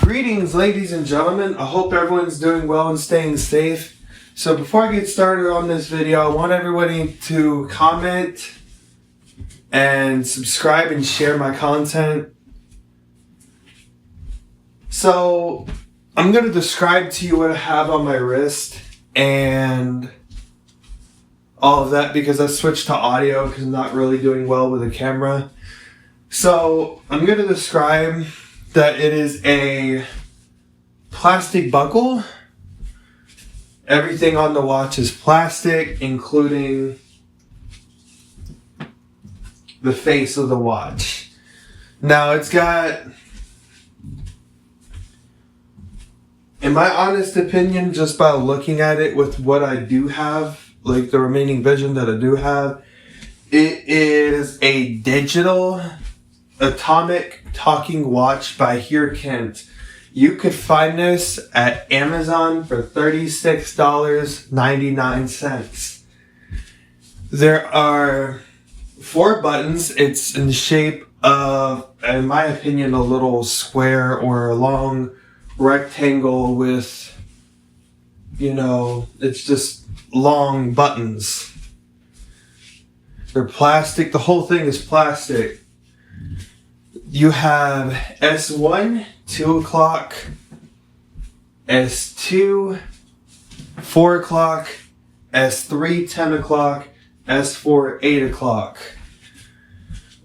Greetings, ladies and gentlemen. I hope everyone's doing well and staying safe. So before I get started on this video, I want everybody to comment and subscribe and share my content. So I'm going to describe to you what I have on my wrist and all of that because I switched to audio because I'm not really doing well with the camera. So I'm going to describe that it is a plastic buckle. Everything on the watch is plastic, including the face of the watch. Now it's got, in my honest opinion, just by looking at it with what I do have, like the remaining vision that I do have, it is a digital atomic talking watch by Here Kent. You could find this at Amazon for $36.99. There are 4 buttons. It's in the shape of, in my opinion, a little square or a long rectangle with, it's just long buttons. They're plastic. The whole thing is plastic. You have S1, 2 o'clock, S2, 4 o'clock, S3, 10 o'clock, S4, 8 o'clock.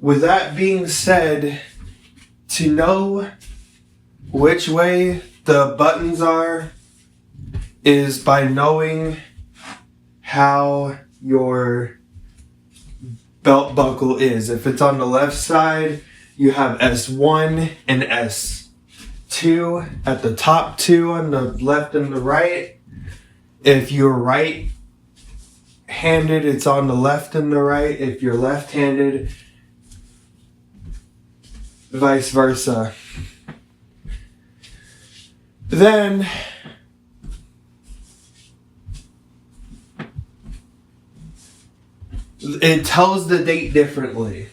With that being said, to know which way the buttons are is by knowing how your belt buckle is. If it's on the left side, you have S1 and S2 at the top 2 on the left and the right. If you're right-handed, it's on the left and the right. If you're left-handed, vice versa. Then it tells the date differently.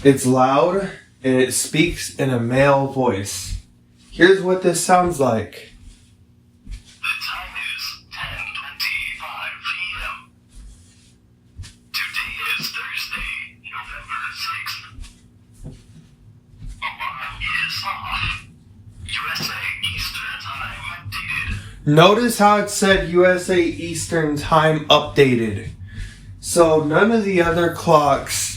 It's loud and it speaks in a male voice. Here's what this sounds like. The time is 10:25 p.m. Today is Thursday, November 6th. Alarm is off. USA Eastern Time updated. Notice how it said USA Eastern Time updated. So none of the other clocks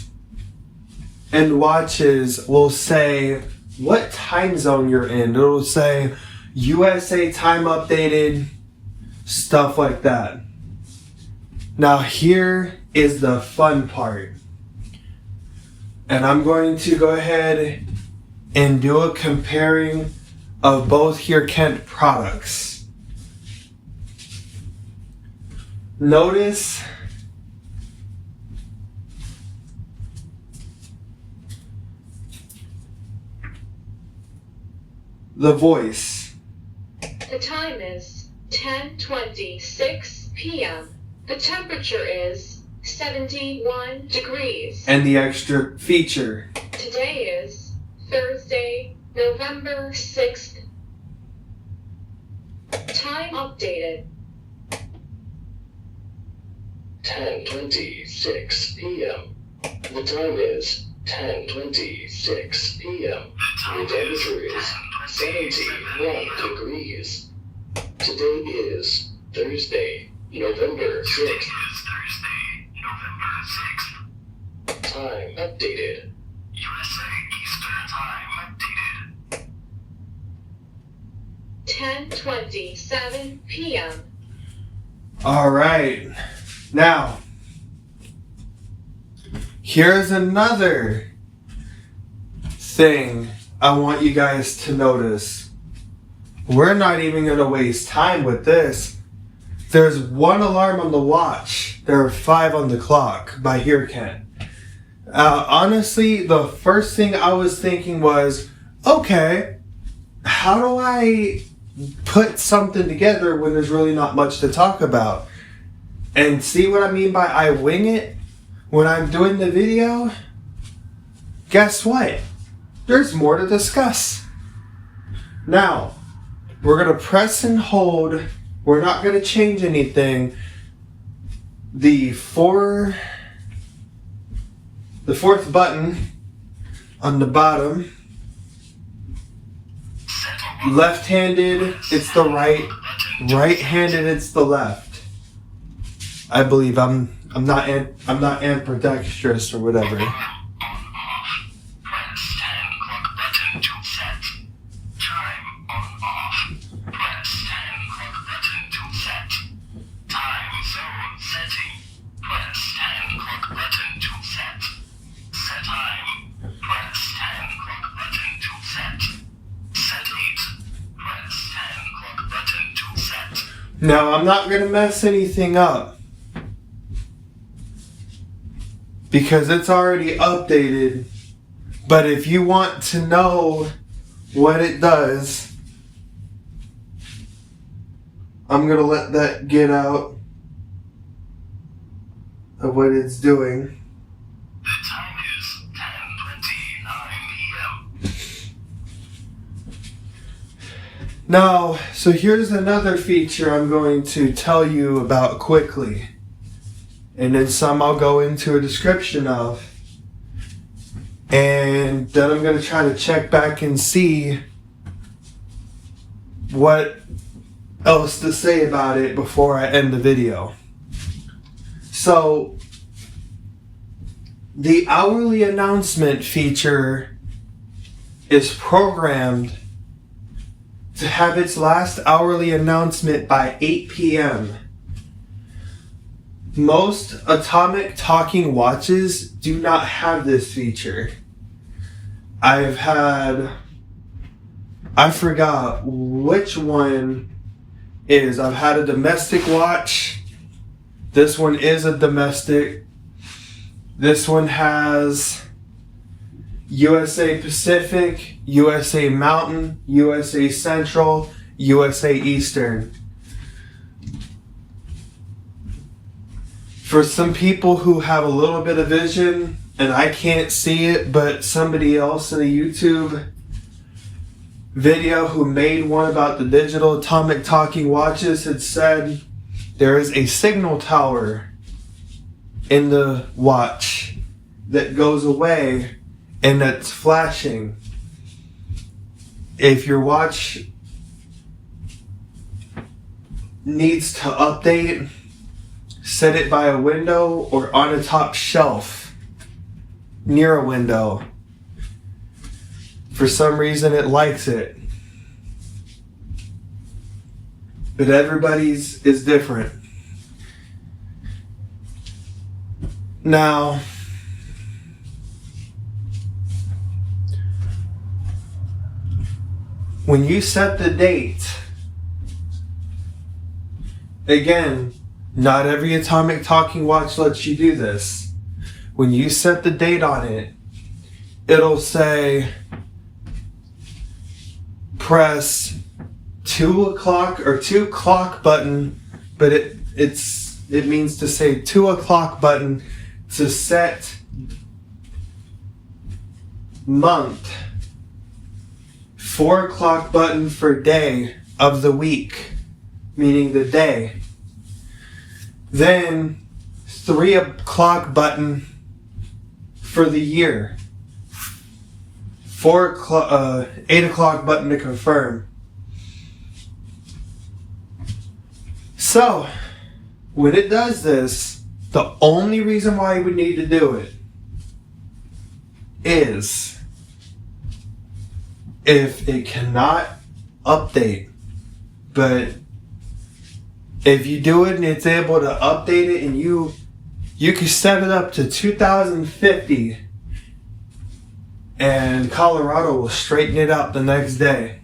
and watches will say what time zone you're in. It'll say USA time updated, stuff like that. Now here is the fun part. And I'm going to go ahead and do a comparing of both Here Kent products. Notice the voice. The time is 10:26 p.m. The temperature is 71 degrees. And the extra feature. Today is Thursday, November 6th. Time updated. 10:26 p.m. The time is 10:26 p.m. The temperature is 71 degrees. Today is Thursday, November 6th. Time updated. USA Eastern Time updated. 10:27 p.m. Alright. Now, here's another thing I want you guys to notice. We're not even going to waste time with this. There's 1 alarm on the watch. There are 5 on the clock by Here Kent. Honestly, the first thing I was thinking was, okay, how do I put something together when there's really not much to talk about? And see what I mean by I wing it? When I'm doing the video, guess what? There's more to discuss. Now, we're going to press and hold. We're not going to change anything. The fourth button on the bottom. Left-handed, it's the right. Right-handed, it's the left. I believe I'm not ambidextrous or whatever. Now, I'm not going to mess anything up because it's already updated. But if you want to know what it does, I'm going to let that get out of what it's doing. The time is 10:29 p.m. Now, so here's another feature I'm going to tell you about quickly. And then some I'll go into a description of. And then I'm going to try to check back and see what else to say about it before I end the video. So, the hourly announcement feature is programmed to have its last hourly announcement by 8 p.m. Most atomic talking watches do not have this feature. I forgot which one is. I've had a domestic watch. This one is a domestic. This one has USA Pacific, USA Mountain, USA Central, USA Eastern. For some people who have a little bit of vision, and I can't see it, but somebody else in a YouTube video who made one about the digital atomic talking watches had said there is a signal tower in the watch that goes away and that's flashing. If your watch needs to update, set it by a window or on a top shelf near a window. For some reason it likes it. But everybody's is different. Now, when you set the date, again, not every atomic talking watch lets you do this. When you set the date on it, it'll say press 2 o'clock or 2 o'clock button, but it means to say 2 o'clock button to set month, 4 o'clock button for day of the week, meaning the day. Then 3 o'clock button for the year. 8 o'clock button to confirm. So, when it does this, the only reason why you would need to do it is if it cannot update. But if you do it and it's able to update it and you can set it up to 2050 and Colorado will straighten it out the next day.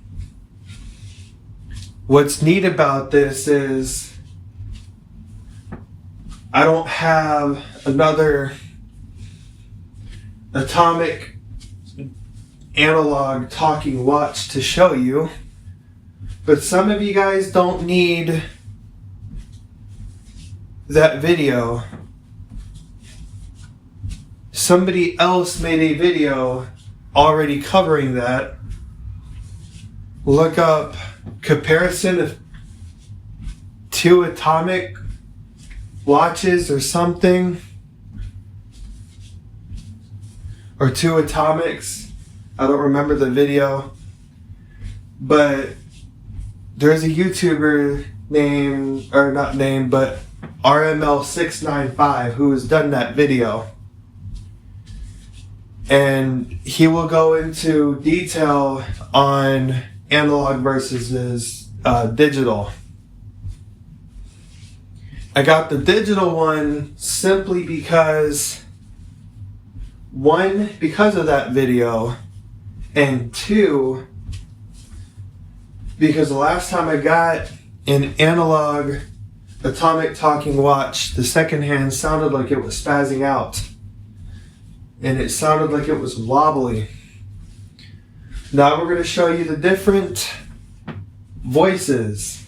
What's neat about this is I don't have another atomic analog talking watch to show you, but some of you guys don't need that video. Somebody else made a video already covering that, look up comparison of two atomic watches or something, or two atomics. I don't remember the video, but there's a YouTuber but RML695 who has done that video. And he will go into detail on analog versus digital. I got the digital one simply because, one, because of that video, and two, because the last time I got an analog atomic talking watch, the second hand sounded like it was spazzing out. And it sounded like it was wobbly. Now we're going to show you the different voices.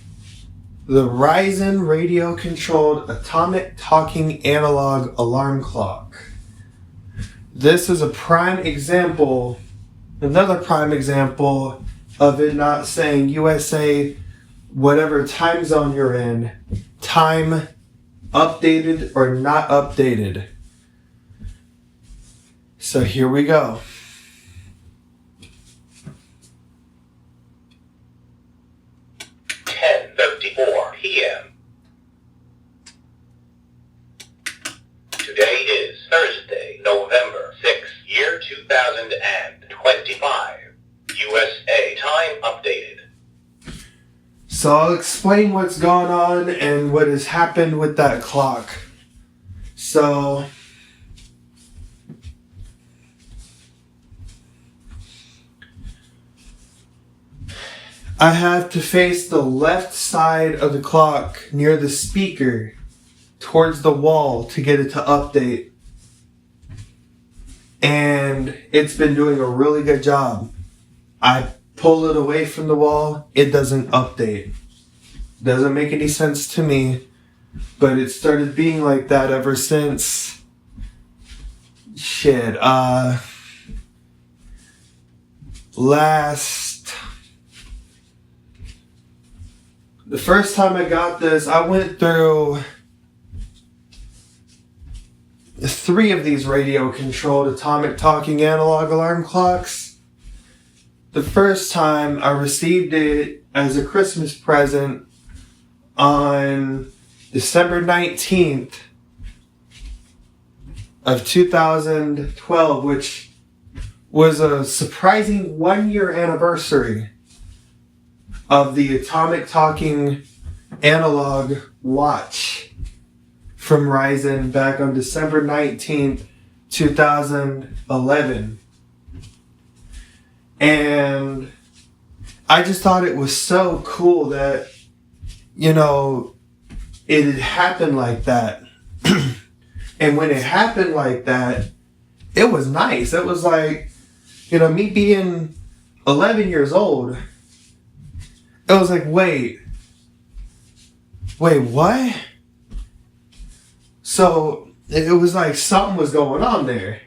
The Ryzen radio controlled atomic talking analog alarm clock. This is a prime example, another prime example of it not saying USA, whatever time zone you're in, time updated or not updated. So here we go. 10:54 p.m. Today is Thursday, November 6th, year 2025. USA time updated. So I'll explain what's going on and what has happened with that clock. So I have to face the left side of the clock near the speaker towards the wall to get it to update. And it's been doing a really good job. I pull it away from the wall, it doesn't update. Doesn't make any sense to me, but it started being like that ever since the first time I got this, I went through 3 of these radio controlled atomic talking analog alarm clocks. The first time I received it as a Christmas present on December 19th of 2012, which was a surprising 1-year anniversary of the atomic talking analog watch from Ryzen back on December 19th, 2011. And I just thought it was so cool that, it had happened like that. And when it happened like that, it was nice. It was like, me being 11 years old, it was like, wait, what? So it was like something was going on there.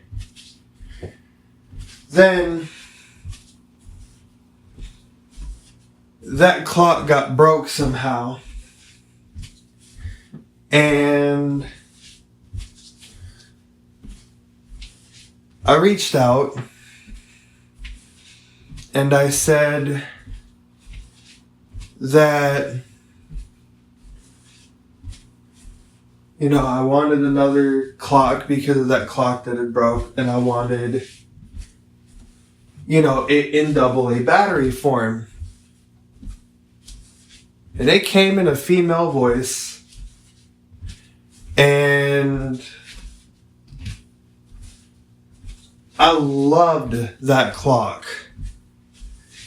Then that clock got broke somehow. And I reached out and I said that, I wanted another clock because of that clock that had broke, and I wanted, it in AA battery form. And it came in a female voice, and I loved that clock.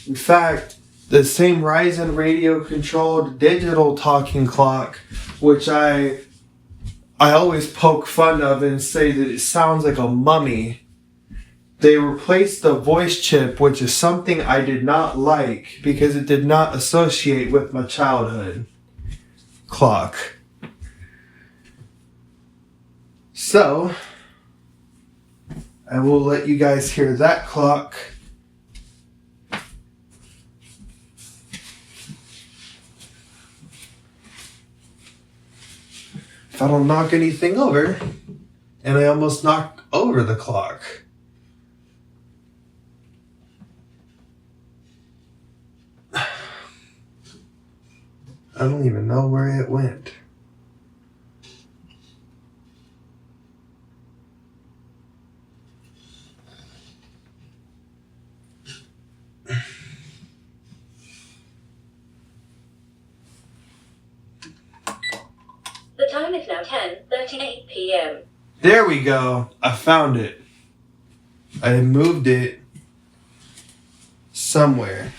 In fact, the same Ryzen radio controlled digital talking clock, which I always poke fun of and say that it sounds like a mummy. They replaced the voice chip, which is something I did not like because it did not associate with my childhood clock. So, I will let you guys hear that clock if I don't knock anything over. And I almost knocked over the clock. I don't even know where it went. The time is now 10:38 p.m. There we go. I found it. I moved it somewhere.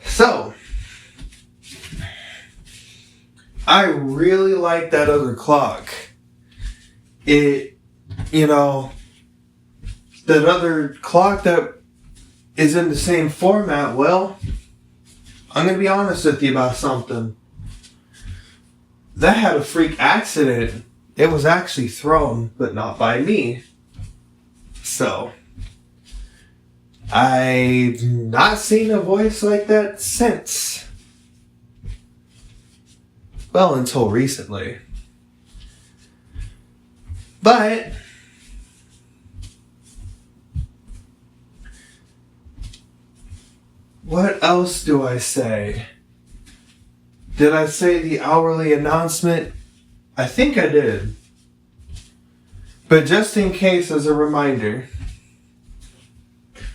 So, I really like that other clock. That other clock that is in the same format, well, I'm going to be honest with you about something. That had a freak accident. It was actually thrown, but not by me. So, I've not seen a voice like that since. Well, until recently. But what else do I say? Did I say the hourly announcement? I think I did. But just in case, as a reminder,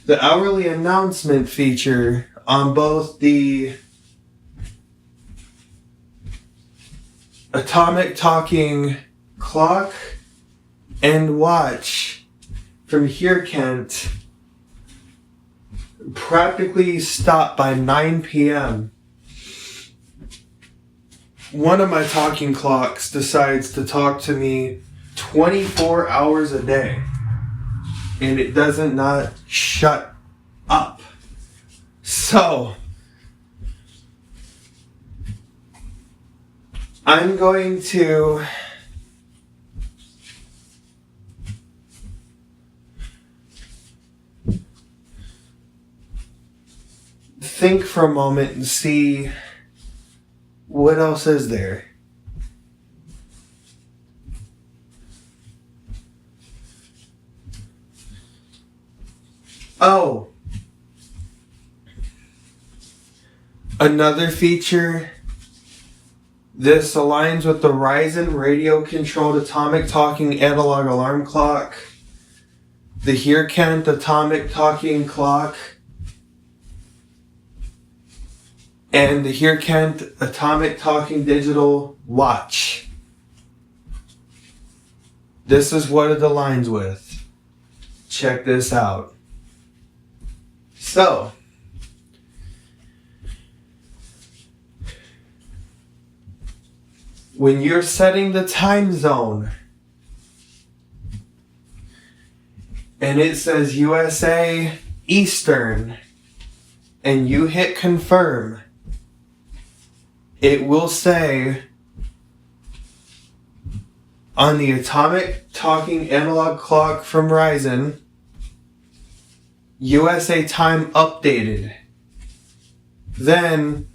the hourly announcement feature on both the Atomic Talking clock and watch from Here Kent practically stopped by 9 p.m. One of my talking clocks decides to talk to me 24 hours a day, and it doesn't not shut up. So, I'm going to think for a moment and see what else is there. Oh, another feature. This aligns with the Ryzen radio-controlled Atomic Talking analog alarm clock, the Here Kent Atomic Talking clock, and the Here Kent Atomic Talking digital watch. This is what it aligns with. Check this out. So, when you're setting the time zone and it says USA Eastern and you hit confirm, it will say on the Atomic Talking analog clock from Ryzen, USA time updated. Then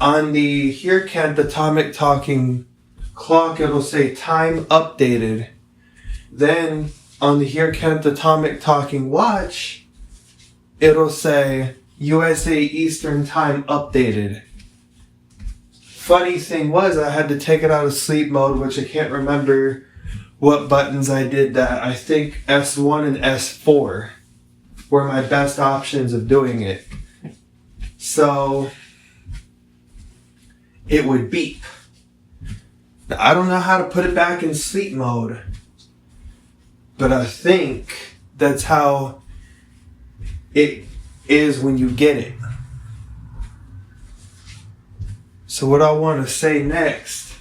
on the Here Kent Atomic Talking clock, it'll say time updated. Then on the Here Kent Atomic Talking watch, it'll say USA Eastern time updated. Funny thing was, I had to take it out of sleep mode, which I can't remember what buttons I did that. I think S1 and S4 were my best options of doing it. So it would beep. Now, I don't know how to put it back in sleep mode, but I think that's how it is when you get it. So what I want to say next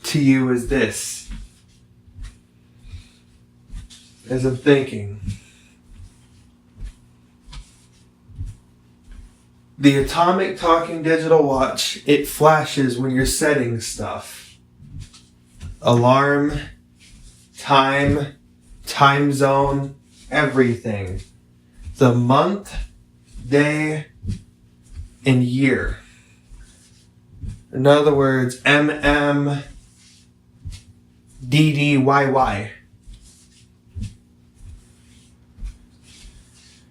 to you is this. As I'm thinking, the Atomic Talking digital watch, it flashes when you're setting stuff. Alarm, time zone, everything. The month, day, and year. In other words, MMDDYY.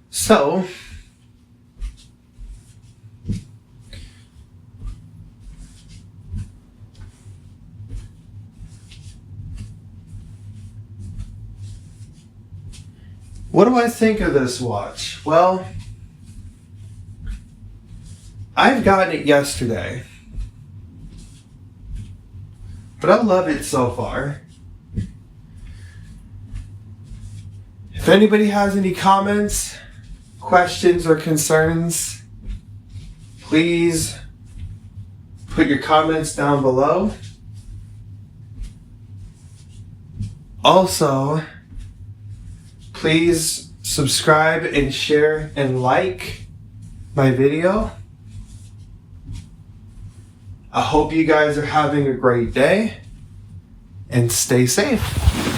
So, what do I think of this watch? Well, I've gotten it yesterday, but I love it so far. If anybody has any comments, questions, or concerns, please put your comments down below. Also, please subscribe and share and like my video. I hope you guys are having a great day and stay safe.